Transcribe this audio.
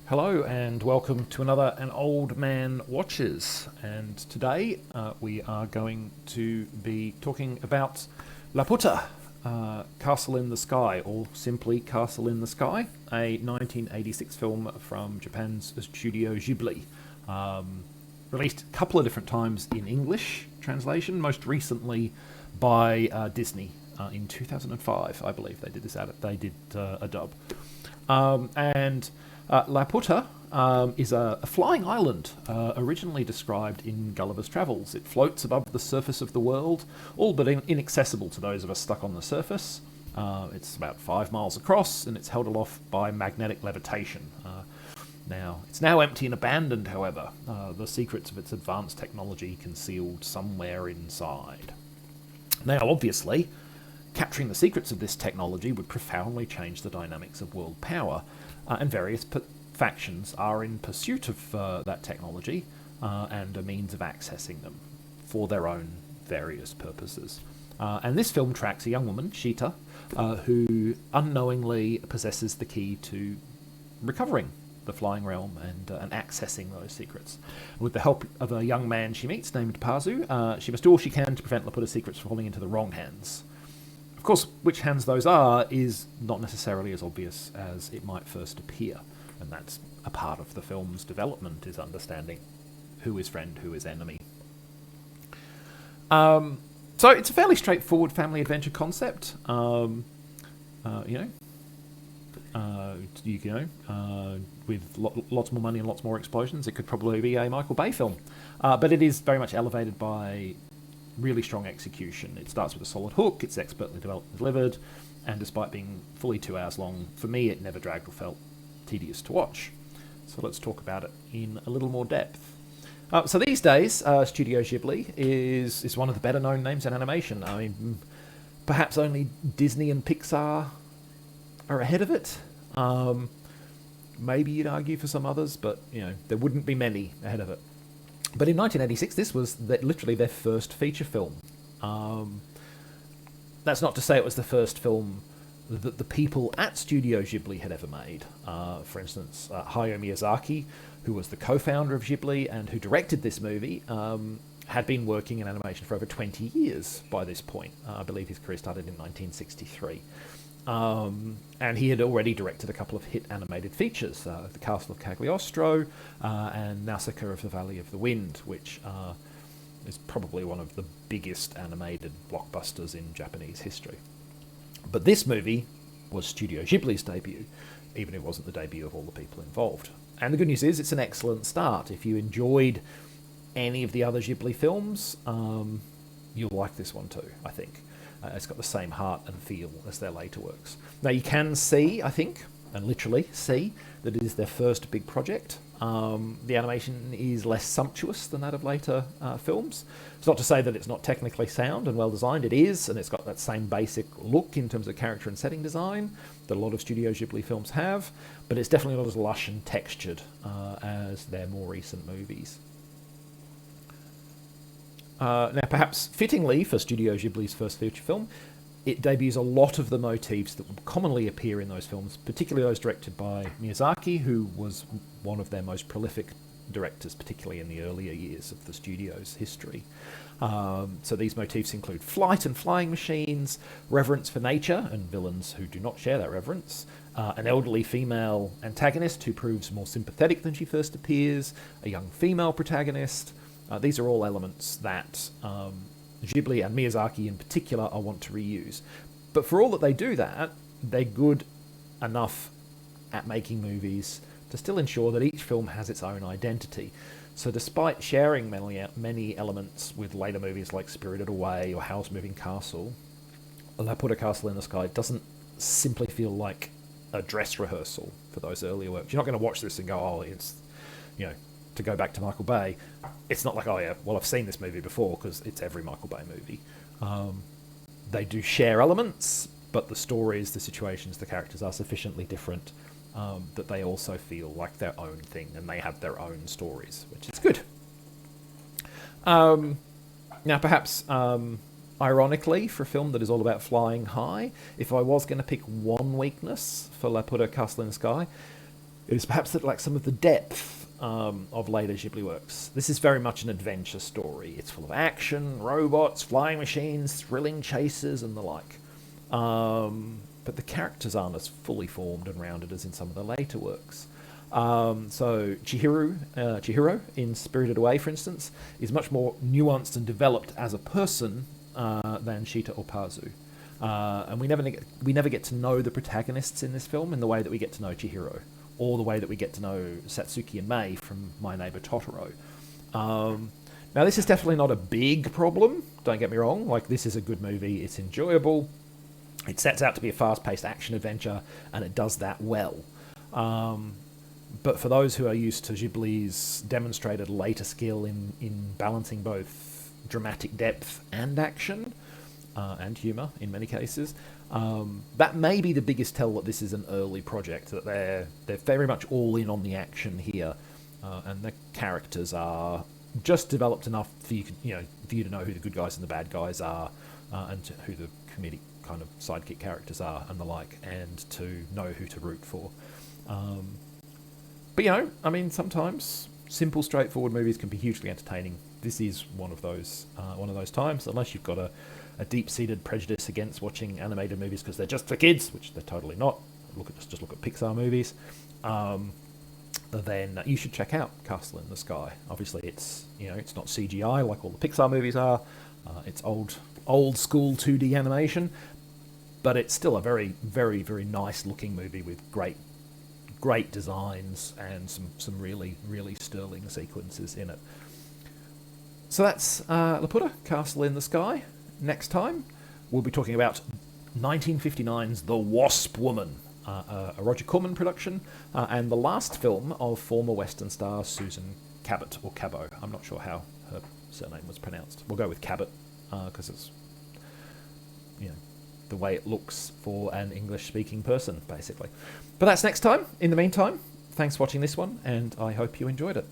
Hello and welcome to another An Old Man Watches. And today we are going to be talking about Laputa, Castle in the Sky, or simply Castle in the Sky, a 1986 film from Japan's Studio Ghibli. Released a couple of different times in English translation, most recently by Disney in 2005, I believe they did this out. They did a dub. Laputa is a flying island originally described in Gulliver's Travels. It floats above the surface of the world, all but inaccessible to those of us stuck on the surface. It's about 5 miles across, and it's held aloft by magnetic levitation. It's now empty and abandoned, however, the secrets of its advanced technology concealed somewhere inside. Now, obviously, capturing the secrets of this technology would profoundly change the dynamics of world power, and various factions are in pursuit of that technology and a means of accessing them for their own various purposes. And this film tracks a young woman, Shita, who unknowingly possesses the key to recovering the flying realm and accessing those secrets. With the help of a young man she meets named Pazu, she must do all she can to prevent Laputa's secrets from falling into the wrong hands. Of course, which hands those are is not necessarily as obvious as it might first appear, and that's a part of the film's development, is understanding who is friend, who is enemy. So it's a fairly straightforward family adventure concept. With lots more money and lots more explosions, it could probably be a Michael Bay film. But it is very much elevated by really strong execution. It starts with a solid hook, it's expertly developed and delivered, and despite being fully 2 hours long, for me it never dragged or felt tedious to watch. So let's talk about it in a little more depth. So these days, Studio Ghibli is one of the better known names in animation. I mean, perhaps only Disney and Pixar are ahead of it. Maybe you'd argue for some others, but there wouldn't be many ahead of it. But in 1986, this was literally their first feature film. That's not to say it was the first film that the people at Studio Ghibli had ever made. For instance, Hayao Miyazaki, who was the co-founder of Ghibli and who directed this movie, had been working in animation for over 20 years by this point. I believe his career started in 1963. And he had already directed a couple of hit animated features, The Castle of Cagliostro and Nausicaa of the Valley of the Wind, which is probably one of the biggest animated blockbusters in Japanese history. But this movie was Studio Ghibli's debut, even if it wasn't the debut of all the people involved. And the good news is it's an excellent start. If you enjoyed any of the other Ghibli films, you'll like this one too, I think. It's got the same heart and feel as their later works. Now you can see, I think, and literally see, that it is their first big project. The animation is less sumptuous than that of later films. It's not to say that it's not technically sound and well designed. It is, and it's got that same basic look in terms of character and setting design that a lot of Studio Ghibli films have, but it's definitely not as lush and textured as their more recent movies. Now, perhaps fittingly for Studio Ghibli's first feature film, it debuts a lot of the motifs that would commonly appear in those films, particularly those directed by Miyazaki, who was one of their most prolific directors, particularly in the earlier years of the studio's history. So these motifs include flight and flying machines, reverence for nature and villains who do not share that reverence, an elderly female antagonist who proves more sympathetic than she first appears, a young female protagonist. These are all elements that Ghibli and Miyazaki in particular I want to reuse. But for all that they do that, they're good enough at making movies to still ensure that each film has its own identity. So despite sharing many elements with later movies like Spirited Away or Howl's Moving Castle, Laputa Castle in the Sky doesn't simply feel like a dress rehearsal for those earlier works. You're not going to watch this and go, oh, it's, to go back to Michael Bay, it's not like, oh yeah, well, I've seen this movie before, because it's every Michael Bay movie. They do share elements, but the stories, the situations, the characters are sufficiently different that they also feel like their own thing, and they have their own stories, which is good. Now, perhaps ironically, for a film that is all about flying high, if I was going to pick one weakness for Laputa Castle in the Sky, It is perhaps that like some of the depth of later Ghibli works. This is very much an adventure story. It's full of action, robots, flying machines, thrilling chases, and the like. But the characters aren't as fully formed and rounded as in some of the later works. So Chihiro in Spirited Away, for instance, is much more nuanced and developed as a person than Shita or Pazu. And we never get to know the protagonists in this film in the way that we get to know Chihiro, or the way that we get to know Satsuki and Mei from My Neighbor Totoro. Now, this is definitely not a big problem, don't get me wrong. Like, this is a good movie, it's enjoyable, it sets out to be a fast-paced action-adventure, and it does that well. But for those who are used to Ghibli's demonstrated later skill in balancing both dramatic depth and action, and humour in many cases, that may be the biggest tell that this is an early project, that they're very much all in on the action here, and the characters are just developed enough for you to know who the good guys and the bad guys are, and who the comedic kind of sidekick characters are and the like, and to know who to root for. But I mean, sometimes simple, straightforward movies can be hugely entertaining. This is one of those times, unless you've got a deep-seated prejudice against watching animated movies because they're just for kids, which they're totally not. Just look at Pixar movies. Then you should check out Castle in the Sky. Obviously, it's not CGI like all the Pixar movies are. It's old school 2D animation, but it's still a very, very, very nice looking movie with great designs and some really, really sterling sequences in it. So that's Laputa, Castle in the Sky. Next time, we'll be talking about 1959's The Wasp Woman, a Roger Corman production, and the last film of former Western star Susan Cabot, or Cabot. I'm not sure how her surname was pronounced. We'll go with Cabot, because it's the way it looks for an English-speaking person, basically. But that's next time. In the meantime, thanks for watching this one, and I hope you enjoyed it.